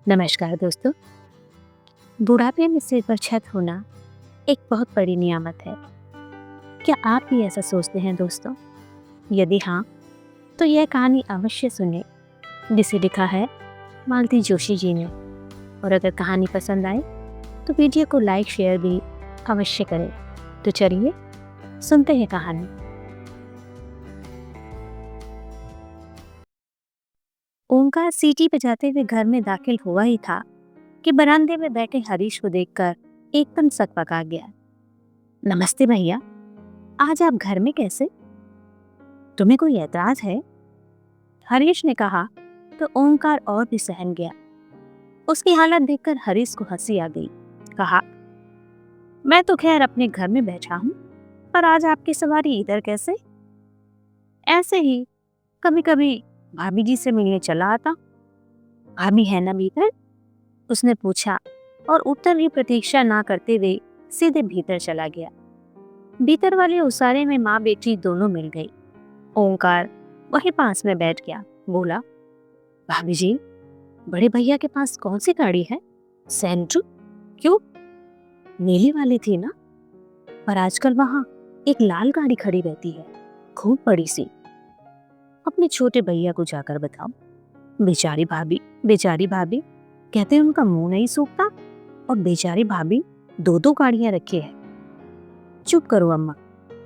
नमस्कार दोस्तों। बुढ़ापे में सिर पर छत होना एक बहुत बड़ी नियामत है। क्या आप भी ऐसा सोचते हैं दोस्तों? यदि हाँ, तो यह कहानी अवश्य सुने, जिसे लिखा है मालती जोशी जी ने। और अगर कहानी पसंद आए तो वीडियो को लाइक शेयर भी अवश्य करें। तो चलिए सुनते हैं कहानी। ओंकार सीटी बजाते हुए घर में दाखिल हुआ ही था कि बरामदे में बैठे हरीश को देखकर एकदम सकपका गया। नमस्ते भैया, आज आप घर में कैसे? तुम्हें कोई ऐतराज है? हरीश ने कहा तो ओंकार और भी सहम गया। उसकी हालत देखकर हरीश को हंसी आ गई। कहा, मैं तो खैर अपने घर में बैठा हूँ, पर आज आपकी सवारी इधर कैसे? ऐसे ही, कभी कभी भाभी जी से मिलने चला आता। भाभी है ना भीतर? उसने पूछा और उत्तर की प्रतीक्षा ना करते हुए सीधे भीतर चला गया। भीतर वाले उसारे में माँ बेटी दोनों मिल गई। ओंकार वहीं पास में बैठ गया। बोला, भाभी जी, बड़े भैया के पास कौन सी गाड़ी है? सेंट्रो? क्यों? नीली वाली थी ना? पर आजकल वहां एक लाल गाड़ी खड़ी रहती है, खूब बड़ी सी। अपने छोटे भैया को जाकर बताओ। बेचारी भाभी कहते हैं उनका मुंह नहीं सूखता, और बेचारी भाभी दो दो गाड़ियां रखी है। चुप करो अम्मा,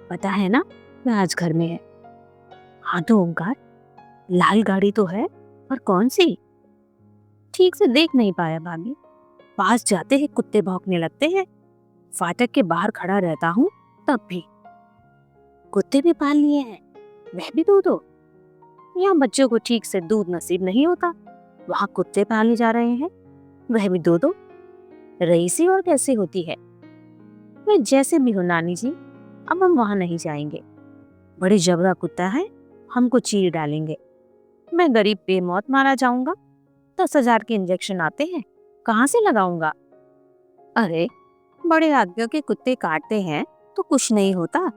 पता है ना मैं आज घर में है। हाँ तो ओंकार, लाल गाड़ी तो है, पर कौन सी? ठीक से देख नहीं पाया भाभी। पास जाते ही कुत्ते भौंकने लगते हैं। फाटक के बाहर खड़ा रहता हूँ तब भी। कुत्ते भी पाल लिए हैं, वह भी दो दो। यहाँ बच्चों को ठीक से दूध नसीब नहीं होता, वहाँ कुत्ते पाले जा रहे हैं, वह भी दो दो। रईसी और कैसे होती है? वह जैसे भी हो नानी जी, अब हम वहां नहीं जाएंगे। बड़े जबरा कुत्ता है, हमको चीर डालेंगे। मैं गरीब बेमौत मारा जाऊंगा। 10,000 के इंजेक्शन आते हैं, कहाँ से लगाऊंगा? अरे, बड़े आदमियों के कुत्ते काटते हैं तो कुछ नहीं होता,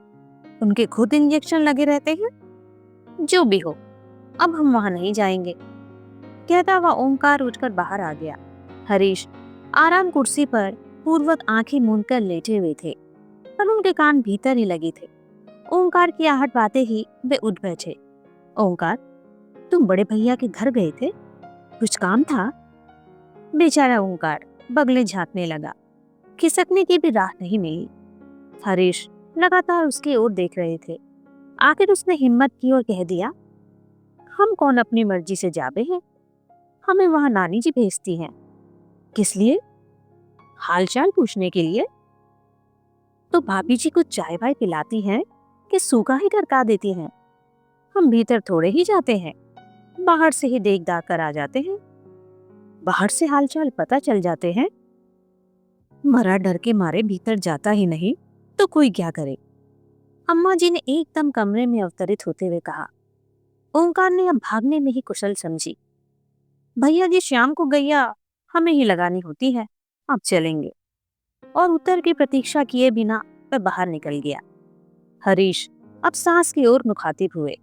उनके खुद इंजेक्शन लगे रहते हैं। जो भी हो, अब हम वहां नहीं जाएंगे। कहता हुआ ओंकार उठकर बाहर आ गया। हरीश आराम कुर्सी पर पूर्वक आंखें मूंद कर लेटे हुए थे, पर उनके कान भीतर ही लगे थे। ओंकार की आहट पाते ही वे उठ बैठे। ओंकार, तुम बड़े भैया के घर गए थे, कुछ काम था? बेचारा ओंकार बगले झांकने लगा। खिसकने की भी राह नहीं मिली। हरीश लगातार उसकी ओर देख रहे थे। आखिर उसने हिम्मत की और कह दिया, हम कौन अपनी मर्जी से जाते हैं, हमें वहां नानी जी भेजती हैं। किस लिए? हालचाल पूछने के लिए। तो भाभी जी को चाय वाय पिलाती हैं कि सूखा ही टरका देती हैं? हम भीतर थोड़े ही जाते हैं, बाहर से ही देख दाख कर आ जाते हैं। बाहर से हालचाल पता चल जाते हैं? मरा डर के मारे भीतर जाता ही नहीं तो कोई क्या करे? अम्मा जी ने एकदम कमरे में अवतरित होते हुए कहा। ओंकार ने अब भागने में ही कुशल समझी। भैया जी शाम को गैया हमें ही लगानी होती है, अब चलेंगे। और उत्तर की प्रतीक्षा किए बिना वह बाहर निकल गया। हरीश अब सास की ओर मुखातिब हुए।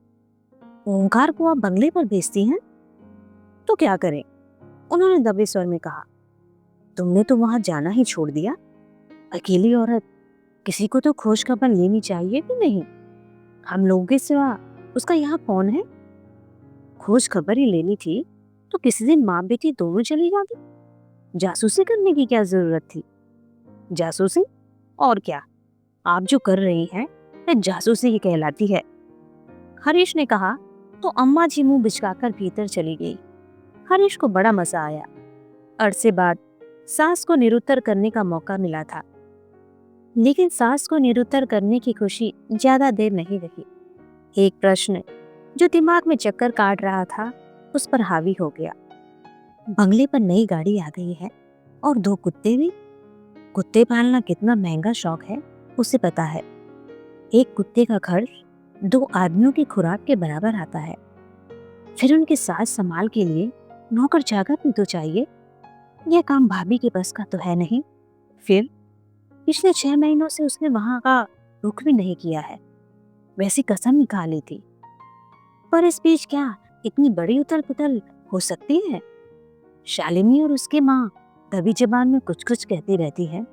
ओंकार को आप बंगले पर भेजती हैं तो क्या करें? उन्होंने दबे स्वर में कहा। तुमने तो वहां जाना ही छोड़ दिया। अकेली औरत, किसी को तो खोज खबर लेनी चाहिए कि नहीं? हम लोगों के सिवा उसका यहाँ कौन है? खोज खबर ही लेनी थी तो किसी दिन माँ बेटी दोनों चली जाती। जासूसी करने की क्या जरूरत थी? जासूसी? और क्या, आप जो कर रही हैं वह जासूसी ही कहलाती है। हरीश ने कहा तो अम्मा जी मुंह बिचकाकर भीतर चली गई। हरीश को बड़ा मजा आया। अरसे बाद सास को निरुत्तर करने का मौका मिला था, लेकिन सास को निरुत्तर करने की खुशी ज्यादा देर नहीं रही। एक प्रश्न जो दिमाग में चक्कर काट रहा था उस पर हावी हो गया। बंगले पर नई गाड़ी आ गई है और दो कुत्ते भी। कुत्ते पालना कितना महंगा शौक है उसे पता है। एक कुत्ते का खर्च 2 आदमियों की खुराक के बराबर आता है। फिर उनके साथ संभाल के लिए नौकर चाकर भी तो चाहिए। यह काम भाभी के बस का तो है नहीं। फिर पिछले 6 महीनों से उसने वहां का रुख भी नहीं किया है। वैसी कसम निकाल ली थी, पर इस बीच क्या इतनी बड़ी उथल पुथल हो सकती है? शालिनी और उसकी माँ दबी जबान में कुछ कुछ कहती रहती है।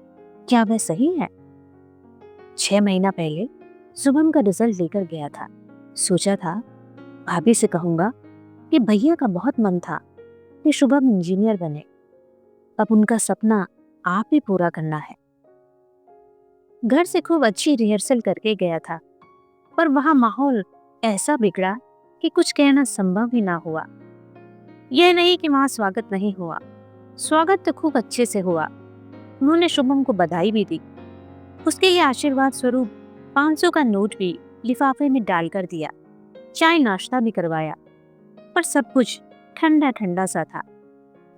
क्या वह सही है? 6 महीना पहले शुभम का रिजल्ट लेकर गया था। सोचा था भाभी से कहूंगा कि भैया का बहुत मन था कि शुभम इंजीनियर बने। अब उनका सपना आप ही पूरा करना है। घर से खूब अच्छी रिहर्सल करके गया था, पर वहां माहौल ऐसा बिगड़ा कि कुछ कहना संभव ही ना हुआ। यह नहीं कि वहां स्वागत नहीं हुआ, स्वागत तो खूब अच्छे से हुआ। उन्होंने शुभम को बधाई भी दी। उसके लिए आशीर्वाद स्वरूप 500 का नोट भी लिफाफे में डालकर दिया। चाय नाश्ता भी करवाया, पर सब कुछ ठंडा ठंडा सा था।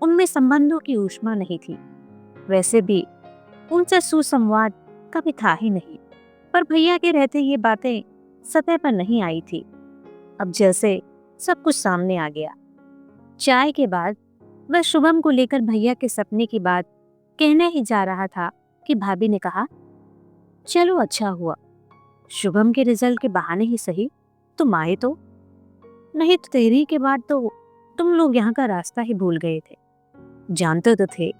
उनमें संबंधों की ऊष्मा नहीं थी। वैसे भी उनसे सुसंवाद कभी था ही नहीं, पर भैया के रहते ये बातें सतह पर नहीं आई थी। अब जैसे सब कुछ सामने आ गया। चाय के बाद वह शुभम को लेकर भैया के सपने की बात कहने ही जा रहा था कि भाभी ने कहा, चलो अच्छा हुआ, शुभम के रिजल्ट के बहाने ही सही तुम आए तो, नहीं तो तेरी के बाद तो तुम लोग यहाँ का रास्ता ही भूल गए थे। जानते तो थे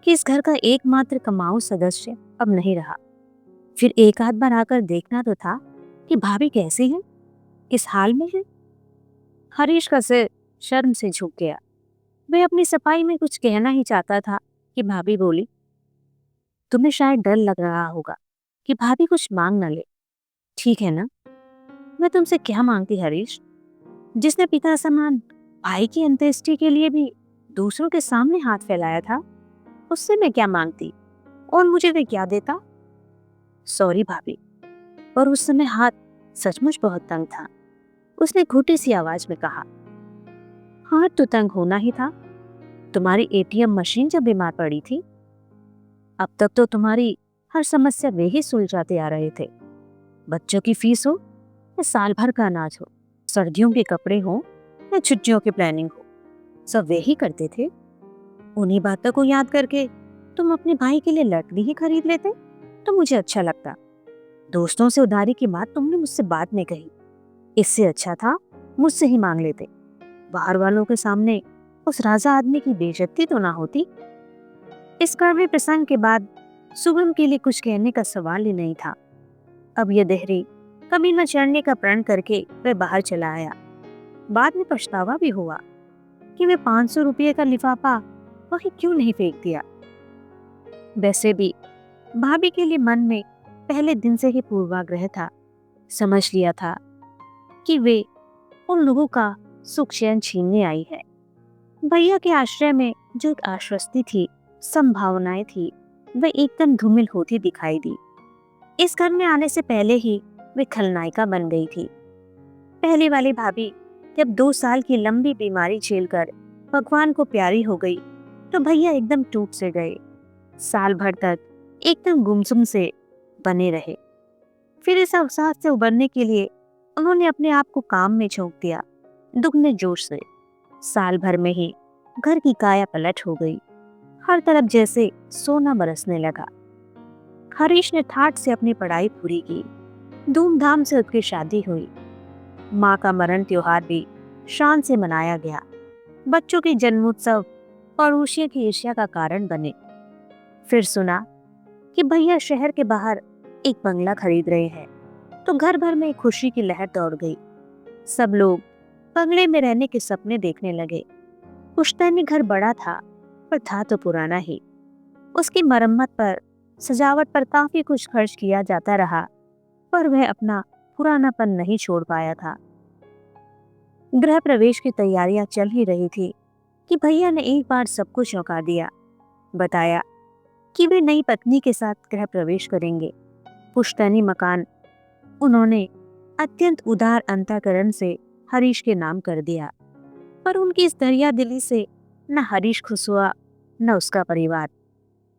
कि इस घर का एकमात्र कमाऊ सदस्य अब नहीं रहा। फिर एक आध बार आकर देखना तो था कि भाभी कैसी है, किस हाल में है। हरीश का सिर शर्म से झुक गया। वह अपनी सफाई में कुछ कहना ही चाहता था कि भाभी बोली, तुम्हें शायद डर लग रहा होगा कि भाभी कुछ मांग न ले। ठीक है ना, मैं तुमसे क्या मांगती हरीश? जिसने पिता समान भाई की अंत्येष्टि के लिए भी दूसरों के सामने हाथ फैलाया था, उससे मैं क्या मांगती और मुझे वे क्या देता? सॉरी भाभी, पर उस समय हाथ सचमुच बहुत तंग था। उसने घुटी सी आवाज में कहा। हाथ तो तंग होना ही था। तुम्हारी एटीएम मशीन जब बीमार पड़ी थी, अब तक तो तुम्हारी हर समस्या वे ही सुलझाते आ रहे थे। बच्चों की फीस हो या साल भर का अनाज हो, सर्दियों के कपड़े हो या छुट्टियों की प्लानिंग हो, सब वे ही करते थे। उन्हीं बातों को याद करके तुम अपने भाई के लिए लड़की ही खरीद लेते तो मुझे अच्छा लगता। दोस्तों से उधारी की बात तुमने मुझसे बाद में कही। इससे अच्छा था मुझसे ही मांग लेते। बाहर वालों के सामने उस राजा आदमी की बेइज्जती तो ना होती। इस कड़वे प्रसंग के बाद शुभम के लिए कुछ कहने का सवाल ही नहीं था। अब यह देहरी कभी न चढ़ने का प्रण करके वह बाहर चला आया। बाद में पछतावा भी हुआ कि वे 500 रुपये का लिफाफा वही क्यों नहीं फेंक दिया। वैसे भी भाभी के लिए मन में पहले दिन से ही पूर्वाग्रह था। समझ लिया था कि वे उन लोगों का सुख चैन छीनने आई है। भैया के आश्रय में जो एक आश्वस्ति थी, संभावनाएं थी, वे एकदम धूमिल होती दिखाई दी। इस घर में आने से पहले ही वे खलनायिका बन गई थी। पहली वाली भाभी जब 2 साल की लंबी बीमारी झेलकर भगवान को प्यारी हो गई, तो भैया एकदम टूट से गए। साल भर तक एकदम गुमसुम से बने रहे। फिर इस अवसाद से उबरने के लिए उन्होंने अपने आप को काम में झोंक दिया, दुगने जोश से। साल भर में ही घर की काया पलट हो गई। हर तरफ जैसे सोना बरसने लगा। हरीश ने ठाठ से अपनी पढ़ाई पूरी की। धूमधाम से उसकी शादी हुई। माँ का मरण त्योहार भी शान से मनाया गया। बच्चों के जन्मोत्सव पड़ोसियों की ईर्ष्या का कारण बने। फिर सुना कि भैया शहर के बाहर एक बंगला खरीद रहे हैं, तो घर भर में खुशी की लहर दौड़ गई। सब लोग बंगले में रहने के सपने देखने लगे। पुश्तैनी घर बड़ा था, पर था तो पुराना ही। उसकी मरम्मत पर, सजावट पर काफी कुछ खर्च किया जाता रहा, पर वह अपना पुरानापन नहीं छोड़ पाया था। गृह प्रवेश की तैयारियां चल ही रही थी कि भैया ने एक बार सब कुछ चौंका दिया। बताया कि वे नई पत्नी के साथ गृह प्रवेश करेंगे। पुश्तैनी मकान उन्होंने अत्यंत उदार अंतःकरण से हरीश के नाम कर दिया, पर उनकी इस दरिया दिली से न हरीश खुश हुआ न उसका परिवार,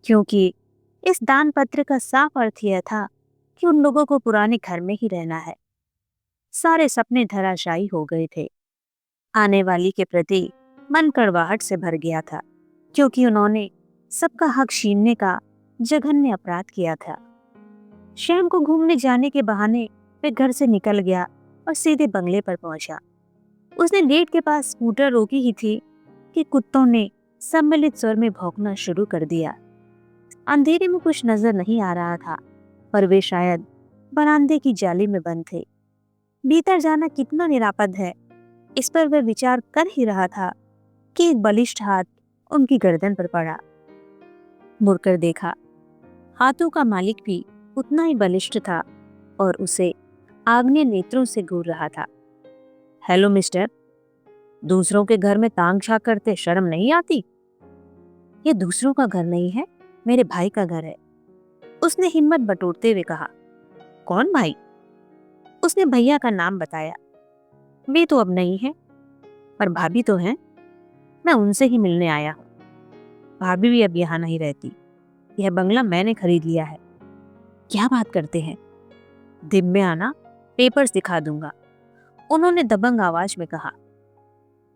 क्योंकि इस दान पत्र का साफ अर्थ यह था कि उन लोगों को पुराने घर में ही रहना है। सारे सपने धराशायी हो गए थे। आने वाली के प्रति मन कड़वाहट से भर गया था, क्योंकि उन्होंने सबका हक छीनने का जघन्य अपराध किया था। शाम को घूमने जाने के बहाने वे घर से निकल गया और सीधे बंगले पर पहुंचा। उसने गेट के पास स्कूटर रोकी ही थी कि कुत्तों ने सम्मिलित स्वर में भौंकना शुरू कर दिया। अंधेरे में कुछ नजर नहीं आ रहा था, पर वे शायद बरामदे की जाली में बंद थे। भीतर जाना कितना निरापद है, इस पर वह विचार कर ही रहा था कि एक बलिष्ठ हाथ उनकी गर्दन पर पड़ा। मुड़कर देखा, हाथों का मालिक भी उतना ही बलिष्ठ था और उसे आग्नेय नेत्रों से घूर रहा था। हेलो मिस्टर, दूसरों के घर में तांग झांक करते शर्म नहीं आती? ये दूसरों का घर नहीं है, मेरे भाई का घर है, उसने हिम्मत बटोरते हुए कहा। कौन भाई? उसने भैया का नाम बताया। वे तो अब नहीं है, पर भाभी तो हैं, मैं उनसे ही मिलने आया हूँ। भाभी भी अब यहाँ नहीं रहती, यह बंगला मैंने खरीद लिया है। क्या बात करते हैं? दिन में आना, पेपर्स दिखा दूंगा, उन्होंने दबंग आवाज में कहा।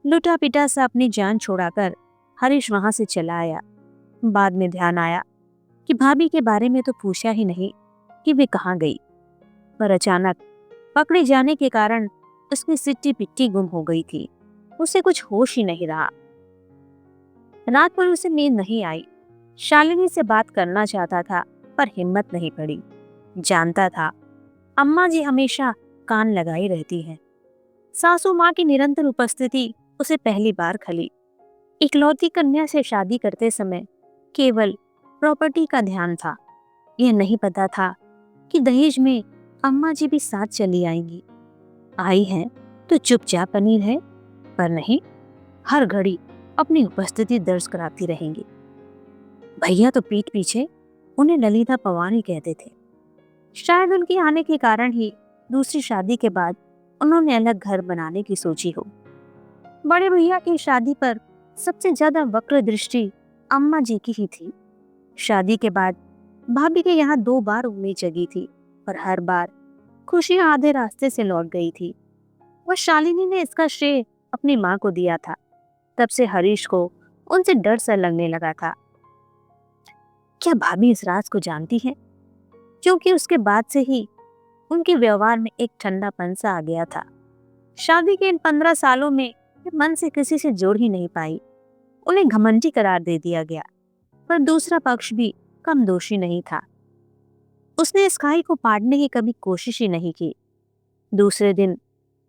लुटा पिटा सा अपनी जान छोड़ाकर हरीश वहां से चला आया। बाद में ध्यान आया कि भाभी के बारे में तो पूछा ही नहीं कि वे कहाँ गई, पर अचानक पकड़े जाने के कारण उसकी सिट्टी पिट्टी गुम हो गई थी। उसे कुछ होश ही नहीं रहा। रात पर उसे नींद नहीं आई। शालिनी से बात करना चाहता था, पर हिम्मत नहीं पड़ी। जानता था अम्मा जी हमेशा कान लगाई रहती हैं। सासू माँ की निरंतर उपस्थिति उसे पहली बार खली। इकलौती कन्या से शादी करते समय केवल प्रॉपर्टी का ध्यान था। यह नहीं पता था कि दहेज में अम्मा जी भी साथ चली आएंगी। आई हैं तो चुपचाप बनी रहे, पर नहीं, हर घड़ी अपनी उपस्थिति दर्ज कराती रहेंगी। भैया तो पीठ पीछे उन्हें ललिता पवार ही कहते थे। शायद उनके आने के कारण ही दूसरी शादी के बाद उन्होंने अलग घर बनाने की सोची हो। बड़े भैया की शादी पर सबसे ज्यादा वक्र दृष्टि अम्मा जी की ही थी। शादी के बाद भाभी के यहाँ 2 बार उम्मीद जगी थी, पर हर बार खुशियां आधे रास्ते से लौट गई थी। वह शालिनी ने इसका श्रेय अपनी माँ को दिया था। तब से हरीश को उनसे डर सा लगने लगा था। क्या भाभी इस राज को जानती है? क्योंकि उसके बाद से ही उनके व्यवहार में एक ठंडापन सा आ गया था। शादी के इन 15 सालों में वे मन से किसी से जोड़ ही नहीं पाई। उन्हें घमंडी करार दे दिया गया, पर दूसरा पक्ष भी कम दोषी नहीं था। उसने इस खाई को पाड़ने की कभी कोशिश ही नहीं की। दूसरे दिन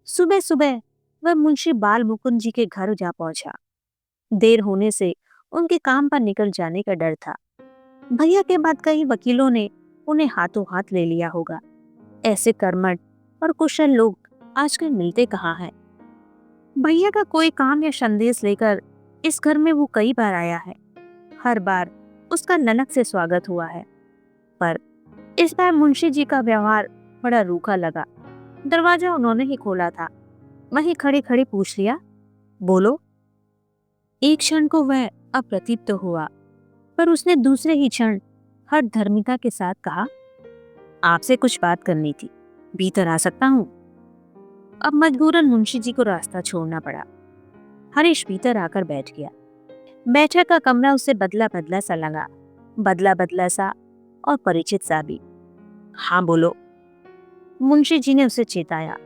सुबह सुबह वह मुंशी बाल मुकुंद जी के घर जा पहुंचा। देर होने से उनके काम पर निकल जाने का डर था। भैया के बाद कई वकीलों ने उन्हें हाथों हाथ ले लिया होगा। ऐसे कर्मठ और कुशल लोग आजकल मिलते कहाँ हैं। भैया का कोई काम या संदेश लेकर इस घर में वो कई बार आया है। हर बार उसका ननक से स्वागत हुआ है, पर इस बार मुंशी जी का व्यवहार बड़ा रूखा लगा। दरवाजा उन्होंने ही खोला था। वहीं खड़ी खड़ी पूछ लिया, बोलो। एक क्षण को वह अप्रतिभ तो हुआ, पर उसने दूसरे ही क्षण हर धर्मिता के साथ कहा, आपसे कुछ बात करनी थी, भीतर आ सकता हूँ? अब मजबूरन मुंशी जी को रास्ता छोड़ना पड़ा। हरीश भीतर आकर बैठ गया। बैठक का कमरा उसे बदला बदला सा लगा, बदला बदला सा और परिचित सा भी। हाँ बोलो, मुंशी जी ने उसे चेताया।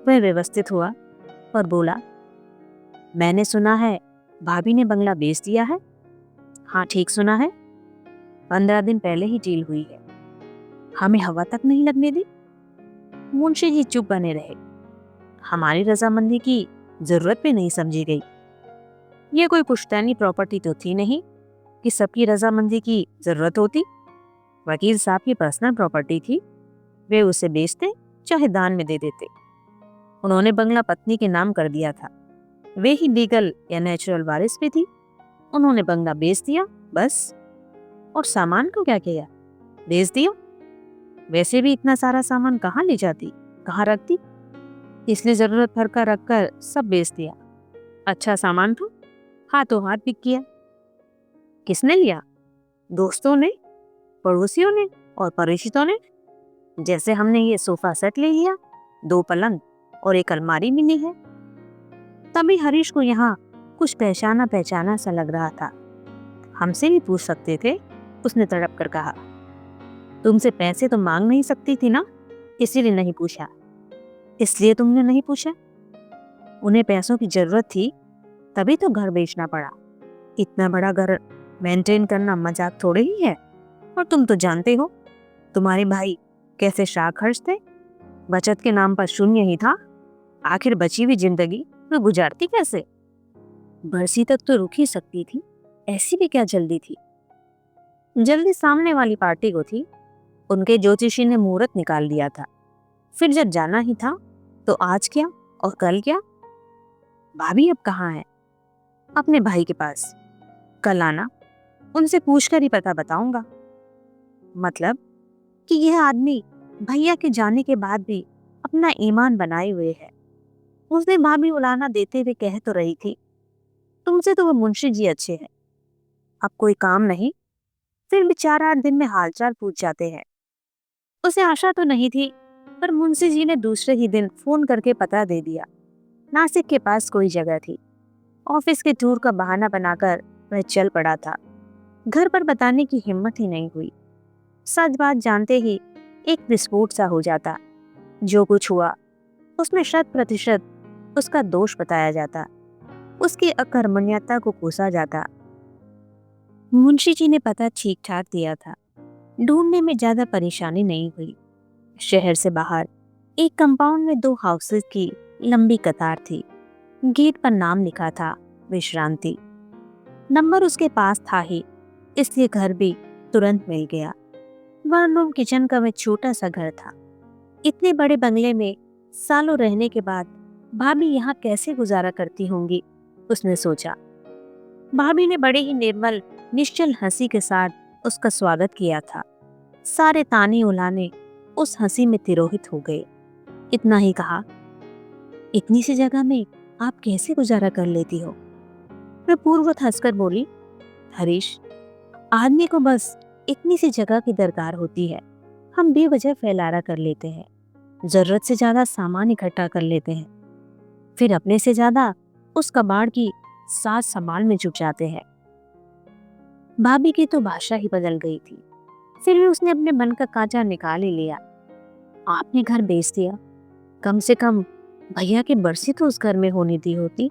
वह व्यवस्थित हुआ और बोला, मैंने सुना है भाभी ने बंगला बेच दिया है। हाँ ठीक सुना है, 15 दिन पहले ही डील हुई है। हमें हवा तक नहीं लगने दी। मुंशी जी चुप बने रहे। हमारी रजामंदी की जरूरत भी नहीं समझी गई। ये कोई पुश्तैनी प्रॉपर्टी तो थी नहीं कि सबकी रजामंदी की जरूरत होती। वकील साहब की पर्सनल प्रॉपर्टी थी, वे उसे बेचते चाहे दान में दे देते। उन्होंने बंगला पत्नी के नाम कर दिया था। वे ही लीगल या नेचुरल वारिस भी थी। उन्होंने बंगला बेच दिया बस। और सामान को क्या किया? बेच दिया। वैसे भी इतना सारा सामान कहाँ ले जाती, कहाँ रखती? इसलिए जरूरत भर का रखकर सब बेच दिया। अच्छा सामान था, हाथों हाथ बिक गया। किसने लिया? दोस्तों ने, पड़ोसियों ने और परिचितों ने। जैसे हमने ये सोफा सेट ले लिया, 2 पलंग और एक अलमारी मिली है। तभी हरीश को यहाँ कुछ पहचाना पहचाना सा लग रहा था। हमसे भी पूछ सकते थे, उसने तड़प कर कहा। तुमसे पैसे तो मांग नहीं सकती थी ना, इसीलिए नहीं पूछा। इसलिए तुमने नहीं पूछा? उन्हें पैसों की जरूरत थी, तभी तो घर बेचना पड़ा। इतना बड़ा घर मेंटेन करना मजाक थोड़े ही है। और तुम तो जानते हो तुम्हारे भाई कैसे शाह खर्च थे। बचत के नाम पर शून्य ही था। आखिर बची हुई जिंदगी वो गुजारती कैसे? बरसी तक तो रुक ही सकती थी, ऐसी भी क्या जल्दी थी? जल्दी सामने वाली पार्टी को थी। उनके ज्योतिषी ने मुहूर्त निकाल दिया था। फिर जब जाना ही था तो आज क्या और कल क्या? भाभी अब कहाँ है? अपने भाई के पास। कल आना, उनसे पूछकर ही पता बताऊंगा। मतलब कि यह आदमी भैया के जाने के बाद भी अपना ईमान बनाए हुए है। उसने भाभी उलाना देते हुए कह तो रही थी, तुमसे तो वो मुंशी जी अच्छे हैं। अब कोई काम नहीं, फिर भी 4-8 दिन में हालचाल पूछ जाते हैं। उसे आशा तो नहीं थी, पर मुंशी जी ने दूसरे ही दिन फोन करके पता दे दिया। नासिक के पास कोई जगह थी। ऑफिस के टूर का बहाना बनाकर वह चल पड़ा था। घर पर बताने की हिम्मत ही नहीं हुई। सच बात जानते ही एक विस्फोट सा हो जाता। जो कुछ हुआ उसमें 100% उसका दोष बताया जाता, उसकी अकर्मण्यता को कोसा जाता। मुंशी जी ने पता ठीक ठाक दिया था। ढूंढने में ज्यादा परेशानी नहीं हुई। शहर से बाहर एक कंपाउंड में 2 हाउसेस की लंबी कतार थी। गेट पर नाम लिखा था विश्रांति। नंबर उसके पास था ही, इसलिए घर भी तुरंत मिल गया। वन रूम किचन का वह छोटा सा घर था। इतने बड़े बंगले में सालों रहने के बाद भाभी यहाँ कैसे गुजारा करती होंगी, उसने सोचा। भाभी ने बड़े ही निर्मल निश्चल हंसी के साथ उसका स्वागत किया था। सारे ताने उलाने उस हंसी में तिरोहित हो गए। इतना ही कहा, इतनी सी जगह में आप कैसे गुजारा कर लेती हो? मैं पूर्ववत हंसकर बोली, हरीश, आदमी को बस इतनी सी जगह की दरकार होती है। हम बेवजह फैलारा कर लेते हैं, जरूरत से ज्यादा सामान इकट्ठा कर लेते हैं, फिर अपने से ज्यादा उस कबाड़ की साज संभाल में जुट जाते हैं। भाभी की तो भाषा ही बदल गई थी। फिर भी उसने अपने मन का कांचा निकाल ही लिया। आपने घर बेच दिया, कम से कम भैया की बरसी तो उस घर में होने दी होती।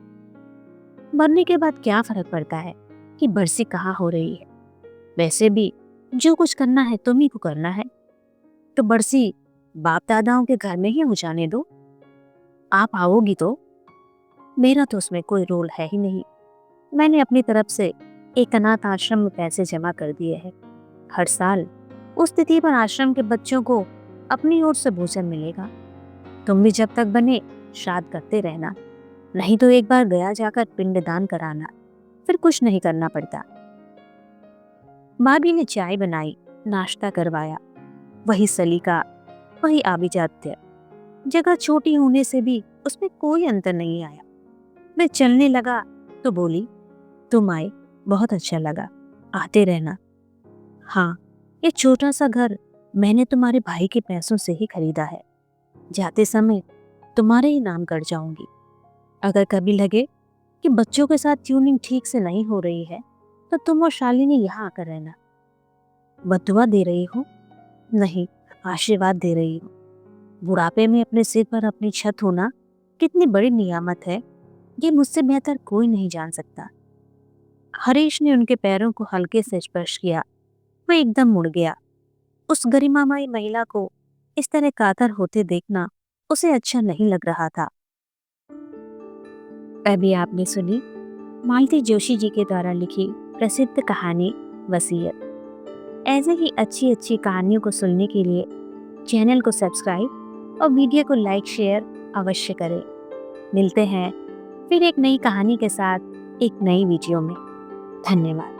मरने के बाद क्या फर्क पड़ता है कि बरसी कहाँ हो रही है? वैसे भी जो कुछ करना है तुम ही को करना है, तो बरसी बाप दादाओं के घर में ही हो जाने दो। आप आओगी तो? मेरा तो उसमें कोई रोल है ही नहीं। मैंने अपनी तरफ से एक अनाथ आश्रम में पैसे जमा कर दिए हैं। हर साल उस तिथि पर आश्रम के बच्चों को अपनी ओर से भोजन मिलेगा। तुम भी जब तक बने श्राद्ध करते रहना, नहीं तो एक बार गया जाकर पिंडदान कराना, फिर कुछ नहीं करना पड़ता। भाभी ने चाय बनाई, नाश्ता करवाया। वही सलीका, वही आभिजात्य। जगह छोटी होने से भी उसमें कोई अंतर नहीं आया। मैं चलने लगा तो बोली, तुम आए, बहुत अच्छा लगा, आते रहना। हाँ, ये छोटा सा घर मैंने तुम्हारे भाई के पैसों से ही खरीदा है। जाते समय तुम्हारे ही नाम कर जाऊंगी। अगर कभी लगे कि बच्चों के साथ ट्यूनिंग ठीक से नहीं हो रही है, तो तुम और शालिनी यहाँ आकर रहना। बदुआ दे रही हो? नहीं, आशीर्वाद दे रही हो। बुढ़ापे में अपने सिर पर अपनी छत होना कितनी बड़ी नियामत है, ये मुझसे बेहतर कोई नहीं जान सकता। हरीश ने उनके पैरों को हल्के से स्पर्श किया। वह एकदम मुड़ गया। उस गरिमामयी महिला को इस तरह कातर होते देखना उसे अच्छा नहीं लग रहा था। अभी आपने सुनी मालती जोशी जी के द्वारा लिखी प्रसिद्ध कहानी वसीयत। ऐसे ही अच्छी अच्छी कहानियों को सुनने के लिए चैनल को सब्सक्राइब और वीडियो को लाइक शेयर अवश्य करें। मिलते हैं फिर एक नई कहानी के साथ एक नई वीडियो में। धन्यवाद।